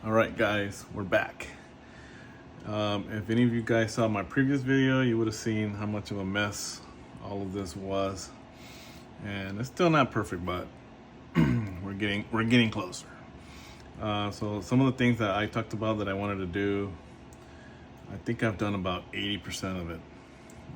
All right, guys, we're back. If any of you guys saw my previous video, you would have seen how much of a mess all of this was, and it's still not perfect, but we're getting closer. So some of the things that I talked about that I wanted to do, I think I've done about 80% of it.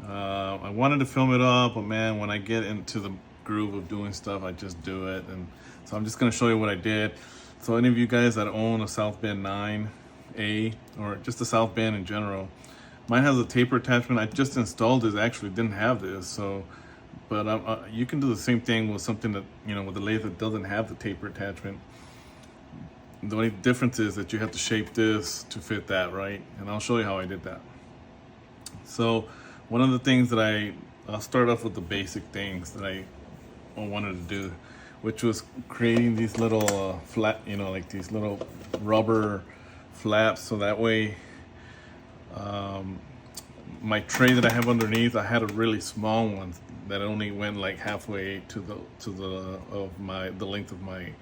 I wanted to film it up, but man, when I get into the groove of doing stuff, I just do it. And so I'm just going to show you what I did. So any of you guys that own a South Bend 9A or just a South Bend in general, mine has a taper attachment. I just installed this, actually didn't have this. So, but you can do the same thing with something that, with the lathe that doesn't have the taper attachment. The only difference is that you have to shape this to fit that, right? And I'll show you how I did that. So one of the things that I'll start off with the basic things that I wanted to do, which was creating these little flat, like these little rubber flaps, so that way my tray that I have underneath, I had a really small one that only went like halfway to the length of my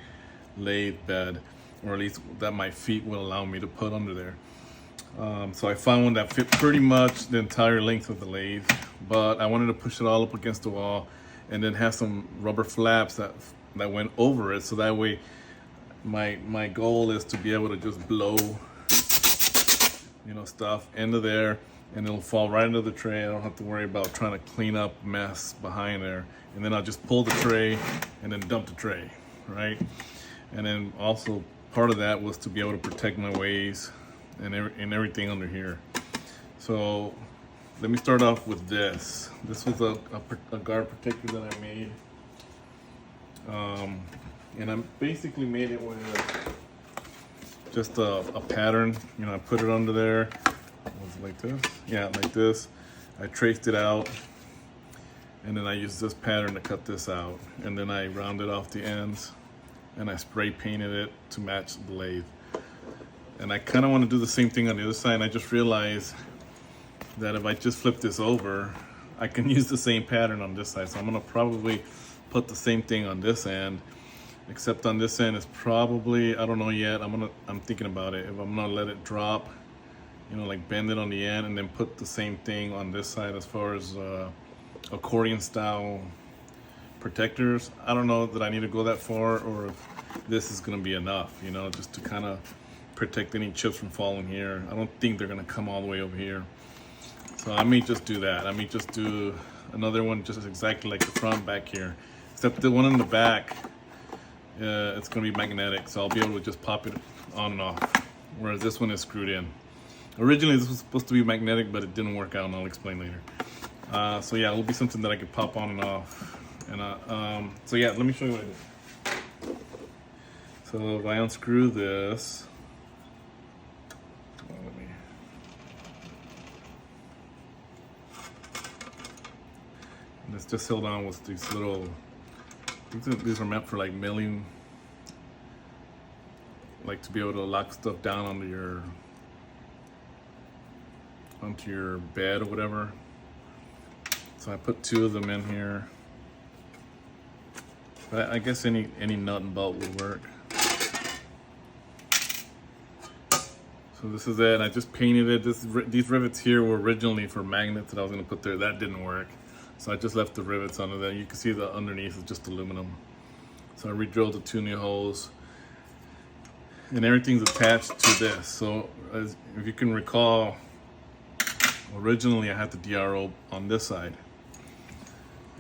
lathe bed, or at least that my feet will allow me to put under there. So I found one that fit pretty much the entire length of the lathe, but I wanted to push it all up against the wall and then have some rubber flaps that went over it, so that way my goal is to be able to just blow stuff into there and it'll fall right into the tray. I don't have to worry about trying to clean up mess behind there, and then I'll just pull the tray and then dump the tray, right? And then also part of that was to be able to protect my ways and everything under here. So let me start off with this. This was a guard protector that I made. And I basically made it with just a pattern. I put it under there. Was it like this? Yeah, like this. I traced it out, and then I used this pattern to cut this out. And then I rounded off the ends, and I spray painted it to match the lathe. And I kind of want to do the same thing on the other side, and I just realized that if I just flip this over, I can use the same pattern on this side. So I'm gonna probably put the same thing on this end, except on this end it's probably, I don't know yet, I'm thinking about it, if I'm gonna let it drop, like bend it on the end and then put the same thing on this side as far as accordion style protectors. I don't know that I need to go that far, or if this is gonna be enough, just to kind of protect any chips from falling here. I don't think they're gonna come all the way over here. So I may just do that. I may just do another one just exactly like the front back here. Except the one in the back, it's gonna be magnetic, so I'll be able to just pop it on and off. Whereas this one is screwed in. Originally this was supposed to be magnetic, but it didn't work out, and I'll explain later. So yeah, it'll be something that I could pop on and off. And so yeah, let me show you what I did. So if I unscrew this, it's just held on with these little, these are meant for like milling, like to be able to lock stuff down onto your bed or whatever. So I put 2 of them in here. But I guess any nut and bolt would work. So this is it. I just painted it. These rivets here were originally for magnets that I was going to put there. That didn't work. So I just left the rivets under there. You can see the underneath is just aluminum. So I re-drilled the 2 new holes, and everything's attached to this. So if you can recall, originally I had the DRO on this side.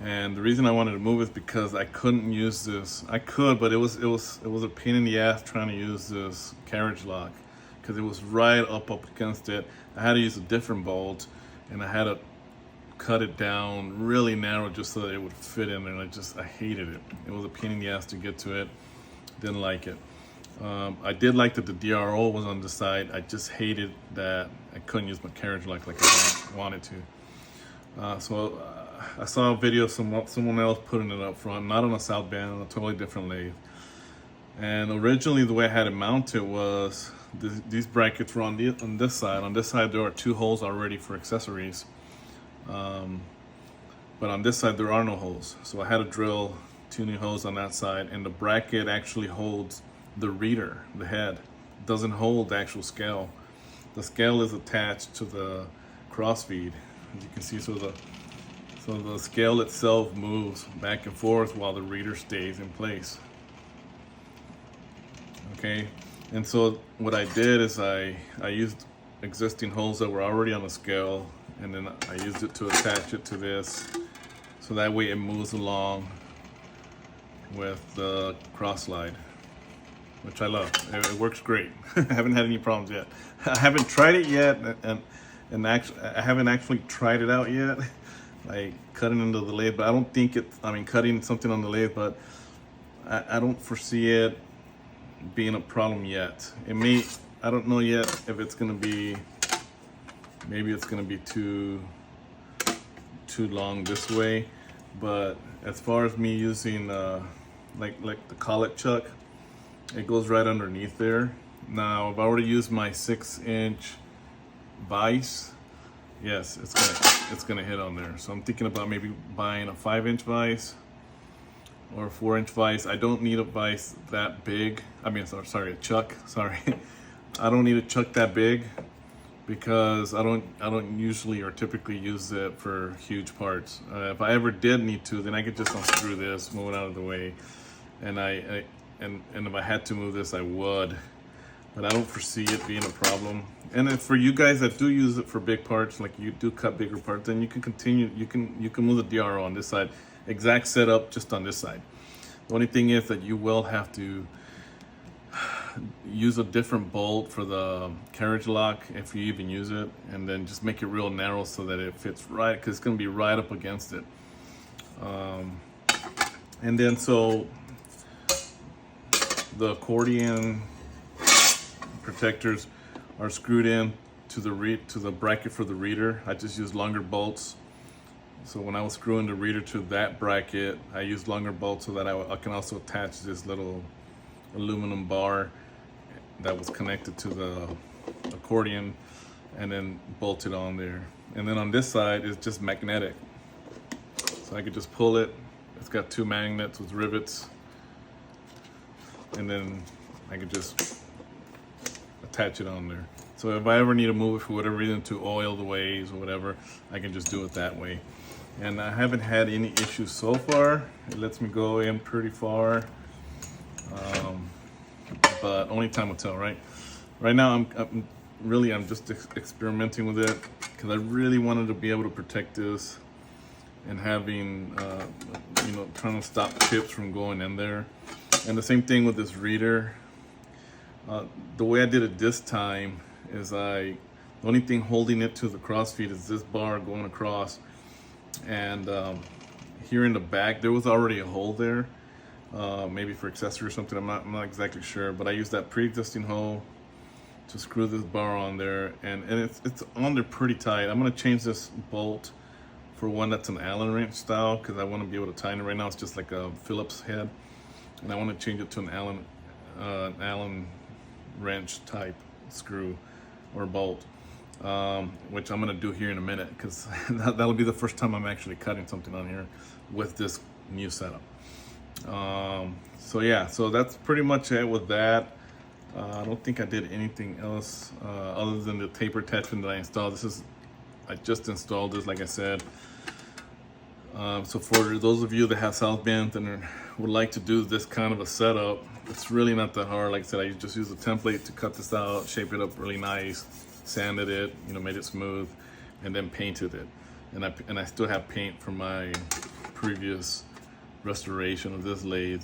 And the reason I wanted to move is because I couldn't use this. I could, but it was a pain in the ass trying to use this carriage lock, because it was right up against it. I had to use a different bolt, and I had to cut it down really narrow just so that it would fit in there, and I hated it. It was a pain in the ass to get to it. Didn't like it. I did like that the DRO was on the side. I just hated that I couldn't use my carriage lock like I wanted to. So I saw a video of someone else putting it up front, not on a South Bend, on a totally different lathe. And originally the way I had it mounted was these brackets were on this side. On this side there are 2 holes already for accessories. But on this side there are no holes, so I had to drill 2 new holes on that side, and the bracket actually holds the reader, the head, doesn't hold the actual scale. The scale is attached to the crossfeed, as you can see. So the scale itself moves back and forth while the reader stays in place. Okay, and so what I did is I used existing holes that were already on the scale, and then I used it to attach it to this, so that way it moves along with the cross slide, which I love. It works great. I haven't had any problems yet. I haven't tried it yet, and actually I haven't actually tried it out yet, like cutting into the lathe. But I don't think cutting something on the lathe, but I don't foresee it being a problem yet. It may, I don't know yet if it's gonna be, maybe it's gonna be too long this way. But as far as me using like the collet chuck, it goes right underneath there. Now I've already used my 6-inch vise. Yes, it's gonna hit on there. So I'm thinking about maybe buying a 5-inch vise or a 4-inch vise. I don't need a vise that big. I mean, sorry, a chuck. Sorry, I don't need a chuck that big because I don't usually or typically use it for huge parts. If I ever did need to, then I could just unscrew this, move it out of the way, and and if I had to move this, I would. But I don't foresee it being a problem. And if for you guys that do use it for big parts, like you do cut bigger parts, then you can continue. You can move the DRO on this side. Exact setup, just on this side. The only thing is that you will have to use a different bolt for the carriage lock if you even use it, and then just make it real narrow so that it fits right, because it's going to be right up against it. And then so the accordion protectors are screwed in to the bracket for the reader. I just used longer bolts. So when I was screwing the reader to that bracket, I used longer bolts so that I can also attach this little aluminum bar that was connected to the accordion, and then bolt it on there. And then on this side, it's just magnetic. So I could just pull it. It's got 2 magnets with rivets. And then I could just attach it on there. So if I ever need to move it for whatever reason, to oil the ways or whatever, I can just do it that way. And I haven't had any issues so far. It lets me go in pretty far, but only time will tell, right? Right now, I'm just experimenting with it because I really wanted to be able to protect this and having, trying to stop chips from going in there. And the same thing with this reader. The way I did it this time is the only thing holding it to the crossfeed is this bar going across. And here in the back, there was already a hole there, maybe for accessory or something. I'm not exactly sure, but I used that pre-existing hole to screw this bar on there, and it's on there pretty tight. I'm gonna change this bolt for one that's an Allen wrench style, because I want to be able to tighten it. Right now it's just like a Phillips head, and I want to change it to an Allen wrench type screw or bolt. Which I'm gonna do here in a minute, because that'll be the first time I'm actually cutting something on here with this new setup. So yeah, so that's pretty much it with that. I don't think I did anything else other than the taper attachment that I installed. I just installed this, like I said. So for those of you that have south bends and would like to do this kind of a setup, it's really not that hard. Like I said, I just used a template to cut this out, shape it up really nice, sanded it, made it smooth, and then painted it. And I still have paint from my previous restoration of this lathe.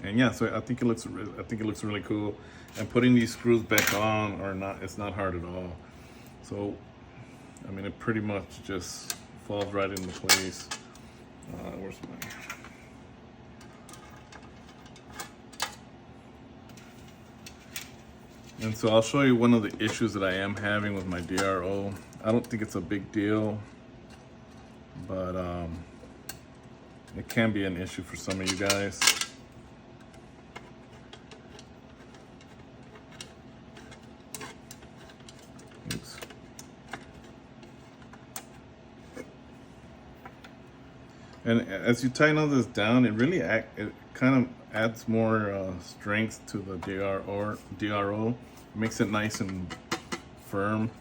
And yeah, so I think it looks really cool. And putting these screws back on it's not hard at all. So I mean, it pretty much just falls right into place. Where's my... And so I'll show you one of the issues that I am having with my DRO. I don't think it's a big deal, but it can be an issue for some of you guys. Oops. And as you tighten all this down, it kind of adds more strength to the DRO. It makes it nice and firm.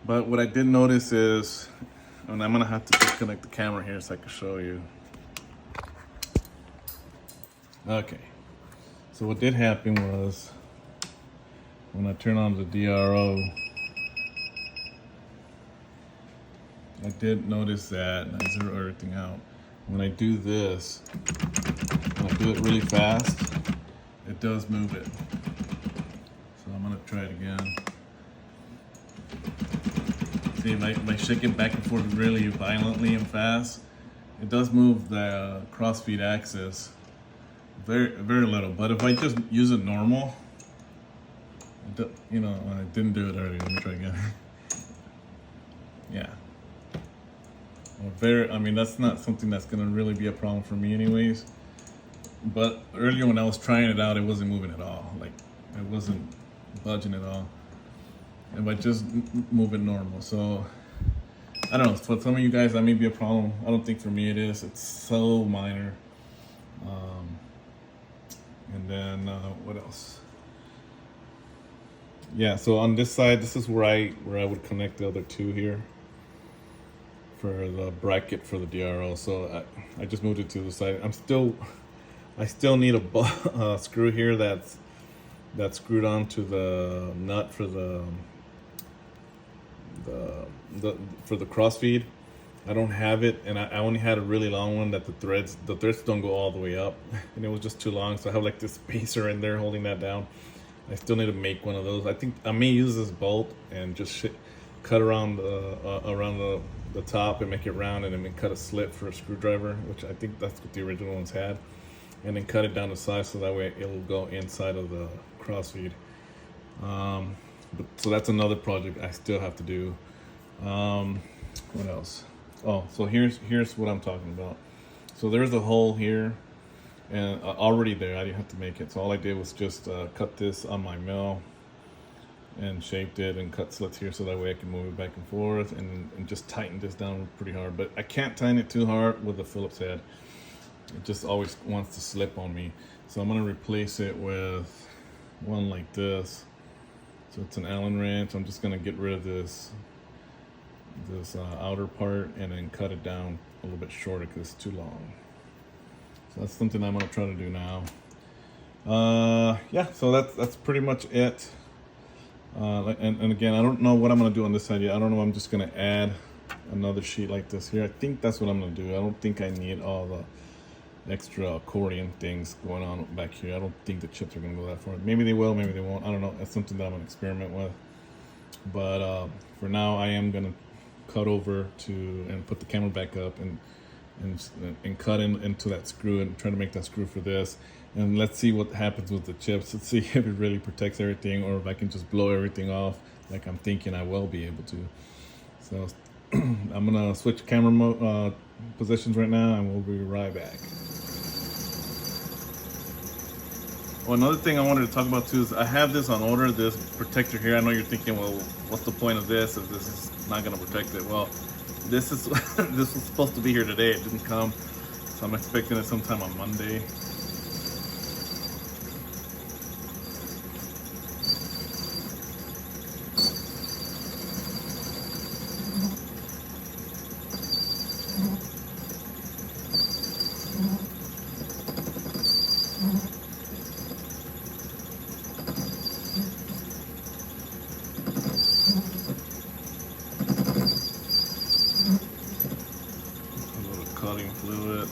But what I did notice is, and I'm gonna have to disconnect the camera here so I can show you. Okay, so what did happen was, when I turn on the DRO, I did notice that, and I zero everything out. When I do this, when I do it really fast, it does move it. So I'm gonna try it again. See, by shaking back and forth really violently and fast, it does move the crossfeed axis very little. But if I just use it normal, you know, I didn't do it earlier. Let me try again. Yeah. I mean, that's not something that's gonna really be a problem for me anyways. But earlier when I was trying it out, it wasn't moving at all. Like, it wasn't budging at all. And by just move it normal. So, I don't know, for some of you guys that may be a problem. I don't think for me it is. It's so minor. And then, what else? Yeah, so on this side, this is where I would connect the other two here for the bracket for the DRO. So I just moved it to the side. I still need a screw here that's screwed onto the nut for the crossfeed. I don't have it, and I only had a really long one that the threads don't go all the way up, and it was just too long. So I have like this spacer in there holding that down. I still need to make one of those. I think I may use this bolt and just cut around the top and make it round, and then cut a slit for a screwdriver, which I think that's what the original ones had, and then cut it down the side so that way it'll go inside of the crossfeed. So that's another project I still have to do. What else? Oh, so here's what I'm talking about. So there's a hole here, and already there. I didn't have to make it. So all I did was just cut this on my mill and shaped it and cut slits here so that way I can move it back and forth, and just tighten this down pretty hard. But I can't tighten it too hard with the Phillips head. It just always wants to slip on me. So I'm gonna replace it with one like this. So it's an Allen wrench. I'm just gonna get rid of this outer part and then cut it down a little bit shorter because it's too long. So that's something I'm gonna try to do now. Yeah, so that's pretty much it. And again, I don't know what I'm gonna do on this side yet. I don't know. I'm just gonna add another sheet like this here. I think that's what I'm gonna do. I don't think I need all the extra accordion things going on back here. I don't think the chips are gonna go that far. Maybe they will, maybe they won't. I don't know. That's something that I'm gonna experiment with. But for now, I am gonna cut over and put the camera back up and cut into that screw and try to make that screw for this. And let's see what happens with the chips. Let's see if it really protects everything, or if I can just blow everything off like I'm thinking I will be able to. So I'm gonna switch camera positions right now, and we'll be right back. Well, another thing I wanted to talk about too is I have this on order, this protector here. I know you're thinking, well, what's the point of this if this is not going to protect it? Well, this is this was supposed to be here today. It didn't come, so I'm expecting it sometime on Monday. Cutting fluid.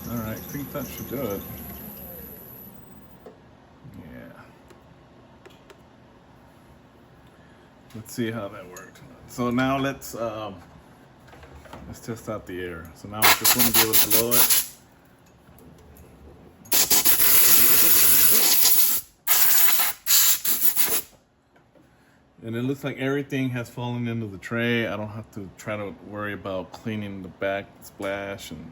I think that should do it. Yeah. Let's see how that worked. So now let's Let's test out the air. So now I just want to be able to blow it. And it looks like everything has fallen into the tray. I don't have to try to worry about cleaning the back splash and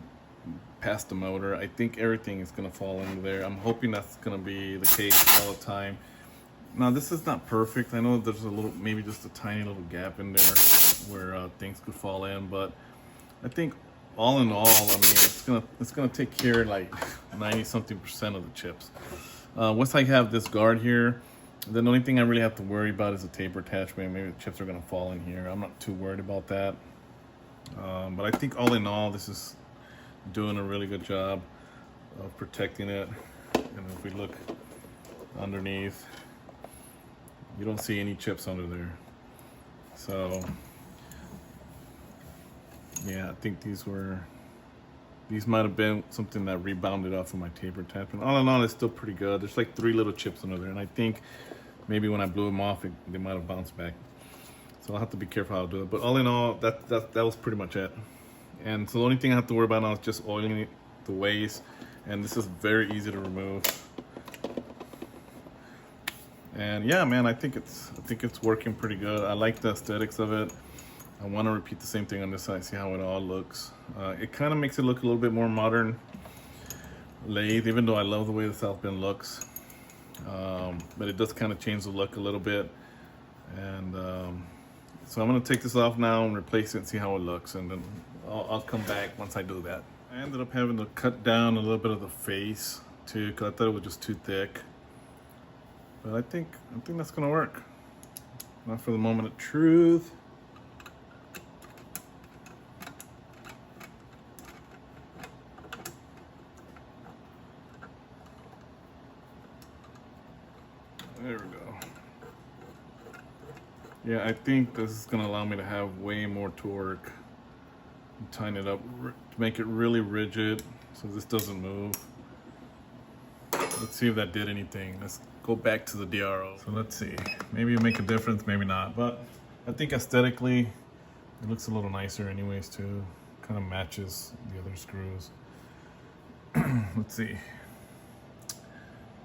past the motor. I think everything is gonna fall into there. I'm hoping that's gonna be the case all the time. Now this is not perfect. I know there's a little, maybe just a tiny little gap in there where things could fall in, but I think all in all, I mean, it's gonna take care of like 90-something% of the chips. Once I have this guard here, the only thing I really have to worry about is the taper attachment. Maybe the chips are gonna fall in here. I'm not too worried about that. But I think all in all, this is doing a really good job of protecting it. And if we look underneath, you don't see any chips under there. So yeah, I think these might have been something that rebounded off of my taper attachment. All in all, it's still pretty good. There's like 3 little chips under there, and I think maybe when I blew them off, they might have bounced back. So I'll have to be careful how I do it. But all in all, that was pretty much it. And so the only thing I have to worry about now is just oiling it, the ways, and this is very easy to remove. And yeah, man, I think it's working pretty good. I like the aesthetics of it. I want to repeat the same thing on this side, see how it all looks. It kind of makes it look a little bit more modern lathe, even though I love the way the South Bend looks. But it does kind of change the look a little bit. And so I'm going to take this off now and replace it and see how it looks. And then I'll come back once I do that. I ended up having to cut down a little bit of the face too, because I thought it was just too thick. But I think that's going to work. Now for the moment of truth. There we go. Yeah, I think this is gonna allow me to have way more torque. Tighten it up to make it really rigid so this doesn't move. Let's see if that did anything. Let's go back to the DRO. So let's see. Maybe it'll make a difference, maybe not. But I think aesthetically, it looks a little nicer anyways too. Kind of matches the other screws. Let's see.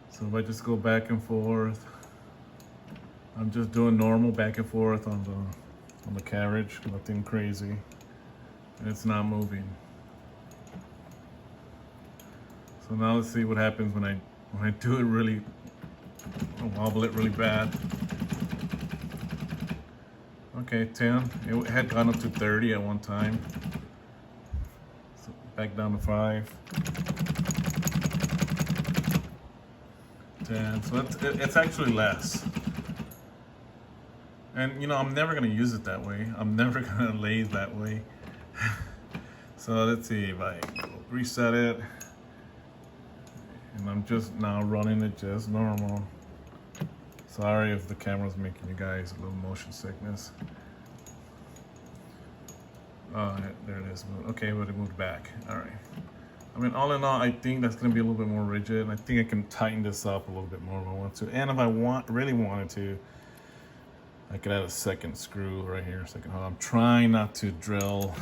So if I just go back and forth, I'm just doing normal back and forth on the carriage, nothing crazy. And it's not moving. So now let's see what happens when I do it really, wobble it really bad. Okay, 10. It had gone up to 30 at one time. So back down to 5. 10. So it's actually less. And you know, I'm never gonna use it that way. I'm never gonna lathe that way. So let's see if I reset it. And I'm just now running it just normal. Sorry if the camera's making you guys a little motion sickness. Oh, there it is. Okay, but it moved back. All right. I mean, all in all, I think that's going to be a little bit more rigid. And I think I can tighten this up a little bit more if I want to. And if I really wanted to, I could add a second screw right here, second hole. I'm trying not to drill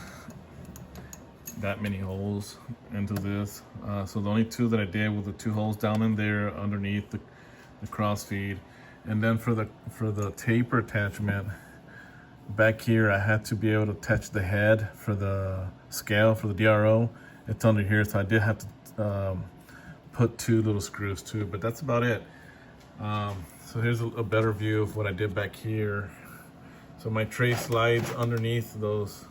that many holes into this. So the only 2 that I did were the 2 holes down in there underneath the cross feed. And then for the taper attachment back here, I had to be able to attach the head for the scale for the DRO. It's under here, so I did have to put 2 little screws too, but that's about it. So here's a better view of what I did back here. So my tray slides underneath those,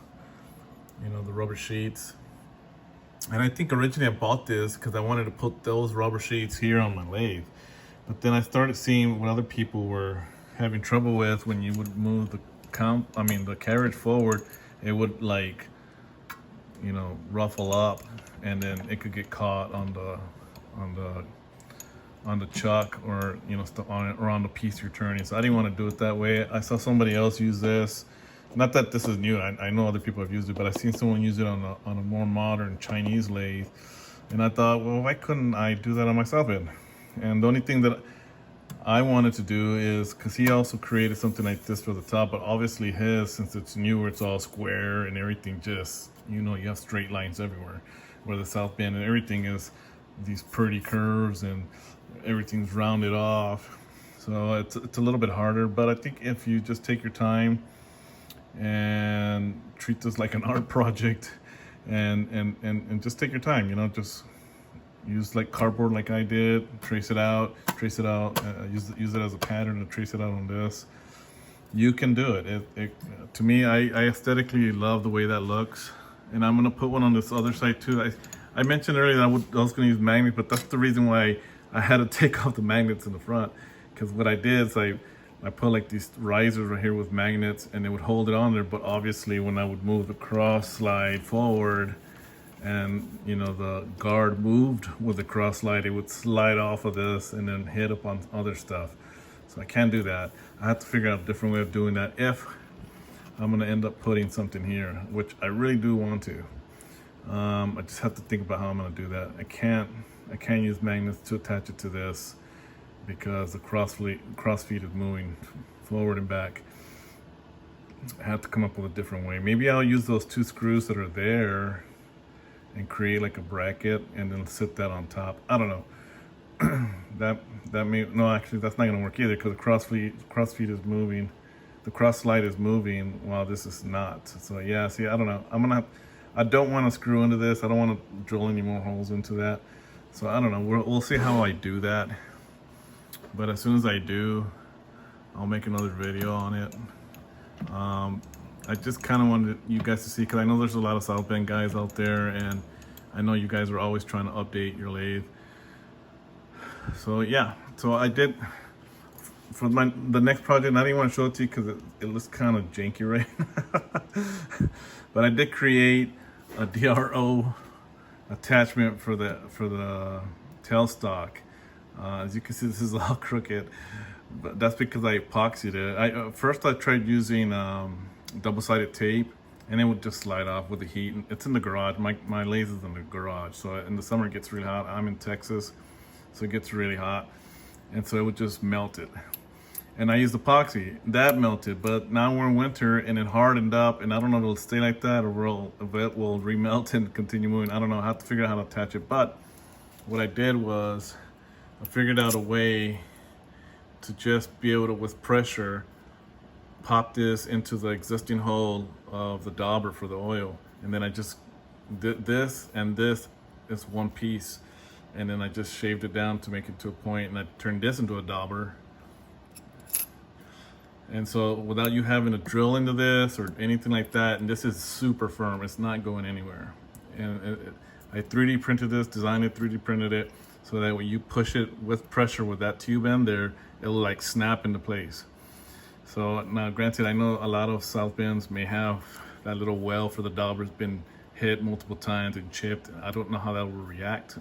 you know, the rubber sheets. And I think originally I bought this because I wanted to put those rubber sheets here on my lathe. But then I started seeing what other people were having trouble with when you would move the carriage forward. It would, like, you know, ruffle up, and then it could get caught on the chuck, or you know, around the piece you're turning. So I didn't want to do it that way. I saw somebody else use this. Not that this is new. I know other people have used it, but I've seen someone use it on a more modern Chinese lathe, and I thought, well, why couldn't I do that on myself? And the only thing that I wanted to do is, because he also created something like this for the top, but obviously his, since it's newer, it's all square and everything just, you know, you have straight lines everywhere. Where the South Bend and everything is these pretty curves and everything's rounded off. So it's a little bit harder, but I think if you just take your time and treat this like an art project and just take your time, you know, just use like cardboard like I did, trace it out, use it as a pattern to trace it out on this. You can do it. To me, I aesthetically love the way that looks. And I'm gonna put one on this other side too. I mentioned earlier that I was gonna use magnets, but that's the reason why I had to take off the magnets in the front. Because what I did is I put like these risers right here with magnets and it would hold it on there, but obviously when I would move the cross slide forward and you know the guard moved with the cross slide, it would slide off of this and then hit up on other stuff. So I can't do that. I have to figure out a different way of doing that if I'm gonna end up putting something here, which I really do want to. I just have to think about how I'm gonna do that. I can't use magnets to attach it to this because the cross feet is moving forward and back. I have to come up with a different way. Maybe I'll use those 2 screws that are there and create like a bracket and then sit that on top. I don't know. that may, no, actually that's not gonna work either because the cross feet is moving. The cross slide is moving while this is not. So yeah, see, I don't know. I don't want to screw into this. I don't want to drill any more holes into that. So I don't know. We'll see how I do that. But as soon as I do, I'll make another video on it. I just kind of wanted you guys to see, because I know there's a lot of South Bend guys out there, and I know you guys are always trying to update your lathe. So yeah, so I did for the next project. I didn't want to show it to you because it looks kind of janky right now. But I did create a DRO attachment for the tailstock. As you can see, this is all crooked, but that's because I epoxied it. First I tried using double-sided tape, and it would just slide off with the heat. It's in the garage. My lathe is in the garage, so in the summer it gets really hot. I'm in Texas, so it gets really hot, and so it would just melt it. And I used epoxy, that melted, but now we're in winter and it hardened up, and I don't know if it'll stay like that or it will remelt and continue moving. I don't know. I have to figure out how to attach it. But what I did was I figured out a way to just be able to, with pressure, pop this into the existing hole of the dauber for the oil. And then I just did this, and this is one piece. And then I just shaved it down to make it to a point, and I turned this into a dauber. And so without you having to drill into this or anything like that, and this is super firm, it's not going anywhere. And I 3D printed this, designed it, 3D printed it, so that when you push it with pressure with that tube end there, it'll like snap into place. So now granted, I know a lot of South Bends may have that little well for the dauber's been hit multiple times and chipped. I don't know how that will react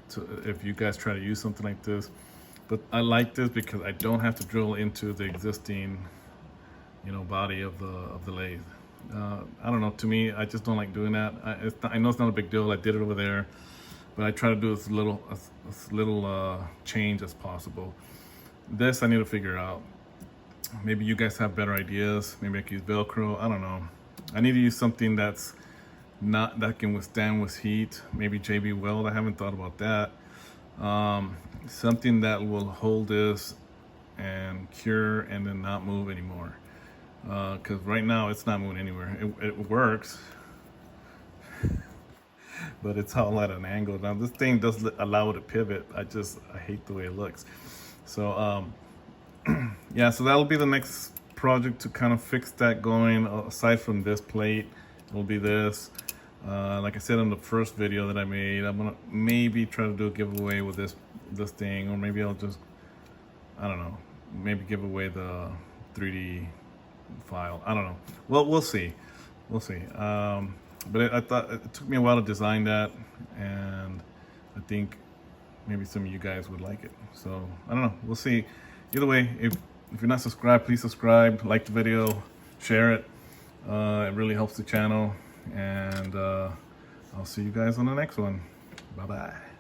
to if you guys try to use something like this. But I like this because I don't have to drill into the existing, you know, body of the lathe. I don't know. To me, I just don't like doing that. I know it's not a big deal. I did it over there, but I try to do as little change as possible. This I need to figure out. Maybe you guys have better ideas. Maybe I can use Velcro. I don't know. I need to use something that can withstand with heat. Maybe JB Weld. I haven't thought about that. Something that will hold this and cure and then not move anymore, because right now it's not moving anywhere. It works, but it's all at an angle. Now this thing does allow it to pivot. I hate the way it looks. So yeah, so that'll be the next project to kind of fix that going. Aside from this plate, it'll be this. Like I said in the first video that I made, I'm gonna maybe try to do a giveaway with this thing, or maybe I'll just, I don't know, maybe give away the 3D file. I don't know. Well, we'll see. But I thought it took me a while to design that, and I think maybe some of you guys would like it. So I don't know. We'll see. Either way, if you're not subscribed, please subscribe, like the video, share it. It really helps the channel. And I'll see you guys on the next one. Bye-bye.